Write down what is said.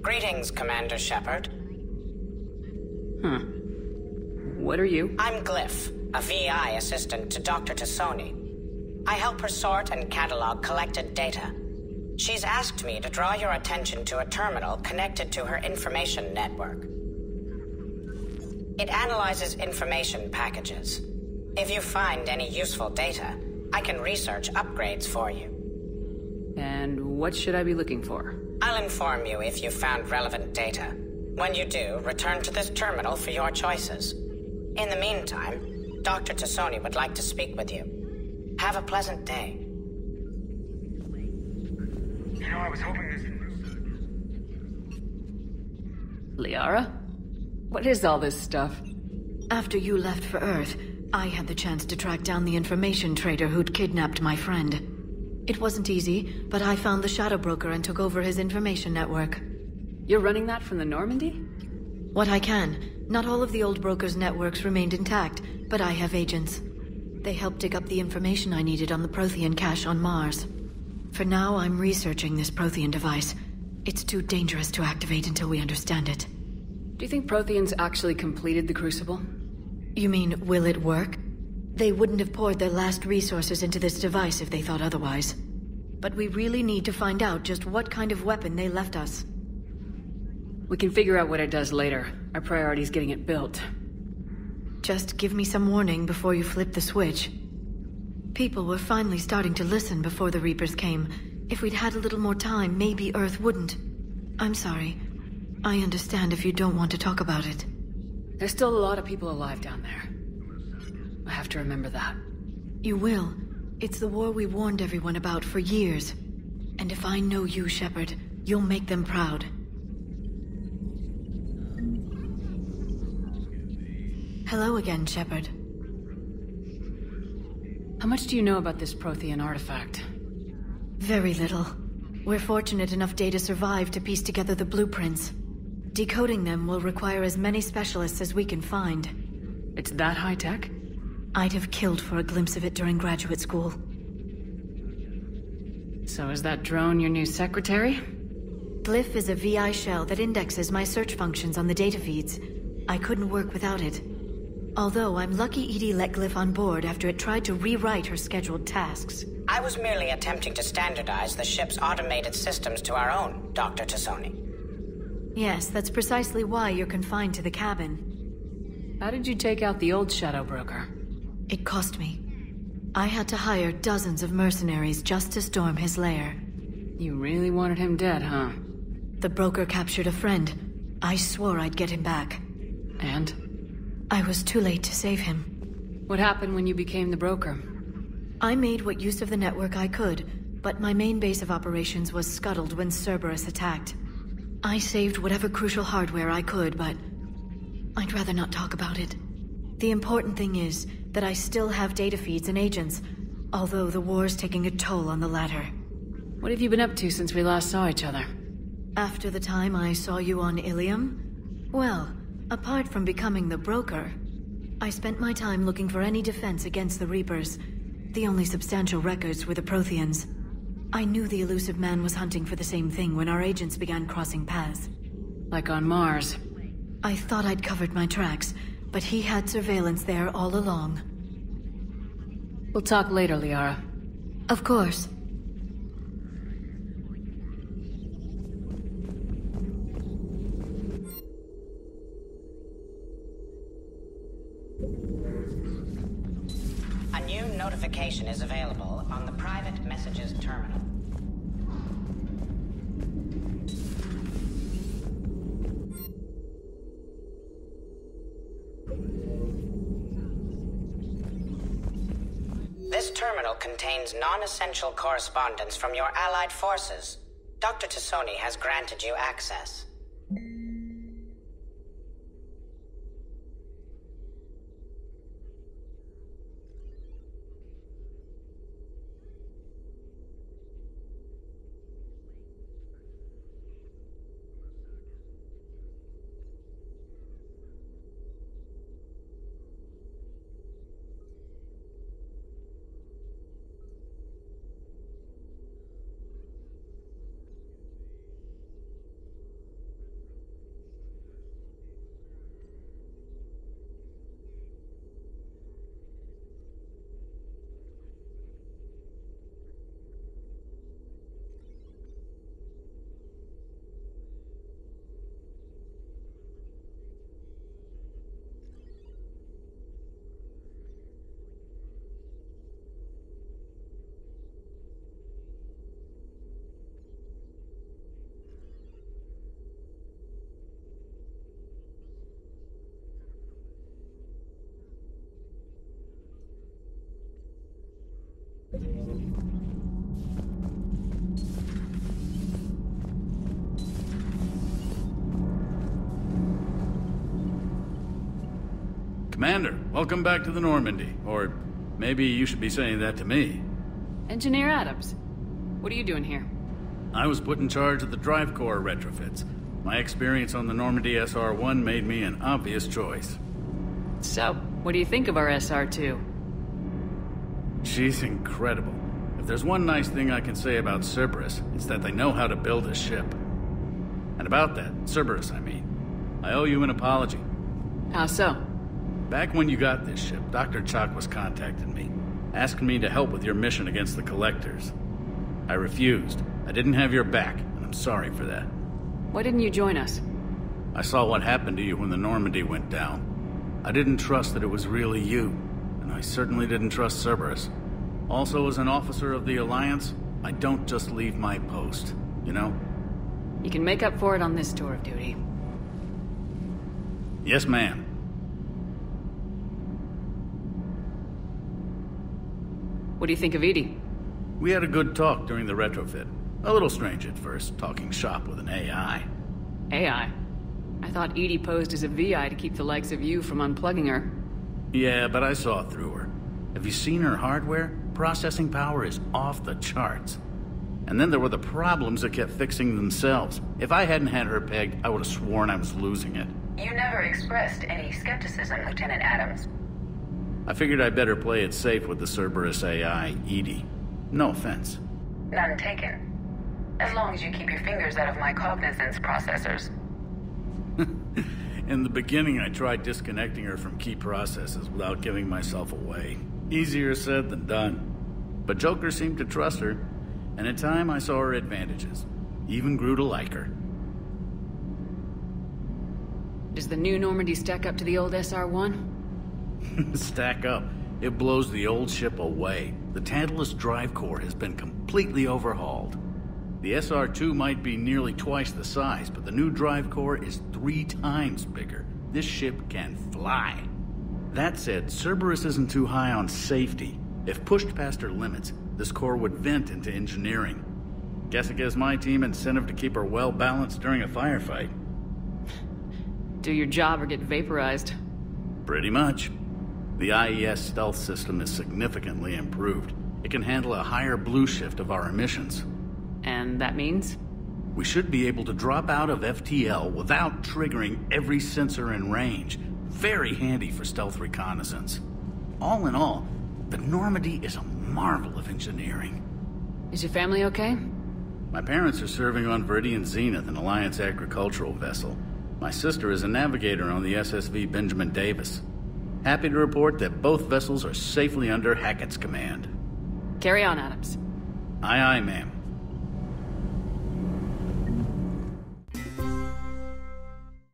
Greetings, Commander Shepard. What are you? I'm Glyph, a VI assistant to Dr. Tassoni. I help her sort and catalog collected data. She's asked me to draw your attention to a terminal connected to her information network. It analyzes information packages. If you find any useful data, I can research upgrades for you. And what should I be looking for? I'll inform you if you've found relevant data. When you do, return to this terminal for your choices. In the meantime, Dr. Tassoni would like to speak with you. Have a pleasant day. You know, I was hoping this... Liara? What is all this stuff? After you left for Earth, I had the chance to track down the information trader who'd kidnapped my friend. It wasn't easy, but I found the Shadow Broker and took over his information network. You're running that from the Normandy? What I can. Not all of the old broker's networks remained intact, but I have agents. They helped dig up the information I needed on the Prothean cache on Mars. For now, I'm researching this Prothean device. It's too dangerous to activate until we understand it. Do you think Protheans actually completed the Crucible? You mean, will it work? They wouldn't have poured their last resources into this device if they thought otherwise. But we really need to find out just what kind of weapon they left us. We can figure out what it does later. Our priority is getting it built. Just give me some warning before you flip the switch. People were finally starting to listen before the Reapers came. If we'd had a little more time, maybe Earth wouldn't. I'm sorry. I understand if you don't want to talk about it. There's still a lot of people alive down there. I have to remember that. You will. It's the war we warned everyone about for years. And if I know you, Shepard, you'll make them proud. Hello again, Shepard. How much do you know about this Prothean artifact? Very little. We're fortunate enough data survived to piece together the blueprints. Decoding them will require as many specialists as we can find. It's that high-tech? I'd have killed for a glimpse of it during graduate school. So is that drone your new secretary? Glyph is a VI shell that indexes my search functions on the data feeds. I couldn't work without it. Although I'm lucky EDI let Glyph on board after it tried to rewrite her scheduled tasks. I was merely attempting to standardize the ship's automated systems to our own, Dr. Tassoni. Yes, that's precisely why you're confined to the cabin. How did you take out the old Shadow Broker? It cost me. I had to hire dozens of mercenaries just to storm his lair. You really wanted him dead, huh? The broker captured a friend. I swore I'd get him back. And? I was too late to save him. What happened when you became the broker? I made what use of the network I could, but my main base of operations was scuttled when Cerberus attacked. I saved whatever crucial hardware I could, but I'd rather not talk about it. The important thing is that I still have data feeds and agents, although the war's taking a toll on the latter. What have you been up to since we last saw each other? After the time I saw you on Ilium? Well, apart from becoming the broker, I spent my time looking for any defense against the Reapers. The only substantial records were the Protheans. I knew the elusive man was hunting for the same thing when our agents began crossing paths. Like on Mars. I thought I'd covered my tracks, but he had surveillance there all along. We'll talk later, Liara. Of course. A new notification is available on the private messages terminal. This terminal contains non-essential correspondence from your allied forces. Dr. Tassoni has granted you access. Commander, welcome back to the Normandy. Or maybe you should be saying that to me. Engineer Adams, what are you doing here? I was put in charge of the drive core retrofits. My experience on the Normandy SR1 made me an obvious choice. So, what do you think of our SR2? She's incredible. If there's one nice thing I can say about Cerberus, it's that they know how to build a ship. And about that, Cerberus, I mean. I owe you an apology. How so? Back when you got this ship, Dr. Chalk was contacting me, asking me to help with your mission against the Collectors. I refused. I didn't have your back, and I'm sorry for that. Why didn't you join us? I saw what happened to you when the Normandy went down. I didn't trust that it was really you, and I certainly didn't trust Cerberus. Also, as an officer of the Alliance, I don't just leave my post, you know? You can make up for it on this tour of duty. Yes, ma'am. What do you think of Edie? We had a good talk during the retrofit. A little strange at first, talking shop with an AI. AI? I thought Edie posed as a VI to keep the likes of you from unplugging her. Yeah, but I saw through her. Have you seen her hardware? Processing power is off the charts. And then there were the problems that kept fixing themselves. If I hadn't had her pegged, I would have sworn I was losing it. You never expressed any skepticism, Lieutenant Adams. I figured I'd better play it safe with the Cerberus AI, Edie. No offense. None taken. As long as you keep your fingers out of my cognizance processors. In the beginning, I tried disconnecting her from key processes without giving myself away. Easier said than done. But Joker seemed to trust her, and in time I saw her advantages. Even grew to like her. Does the new Normandy stack up to the old SR1? Stack up. It blows the old ship away. The Tantalus drive core has been completely overhauled. The SR2 might be nearly twice the size, but the new drive core is 3 times bigger. This ship can fly. That said, Cerberus isn't too high on safety. If pushed past her limits, this core would vent into engineering. Guess it gives my team incentive to keep her well balanced during a firefight. Do your job or get vaporized. Pretty much. The IES stealth system is significantly improved. It can handle a higher blue shift of our emissions. And that means? We should be able to drop out of FTL without triggering every sensor in range. Very handy for stealth reconnaissance. All in all, the Normandy is a marvel of engineering. Is your family okay? My parents are serving on Viridian Zenith, an Alliance agricultural vessel. My sister is a navigator on the SSV Benjamin Davis. Happy to report that both vessels are safely under Hackett's command. Carry on, Adams. Aye, aye, ma'am.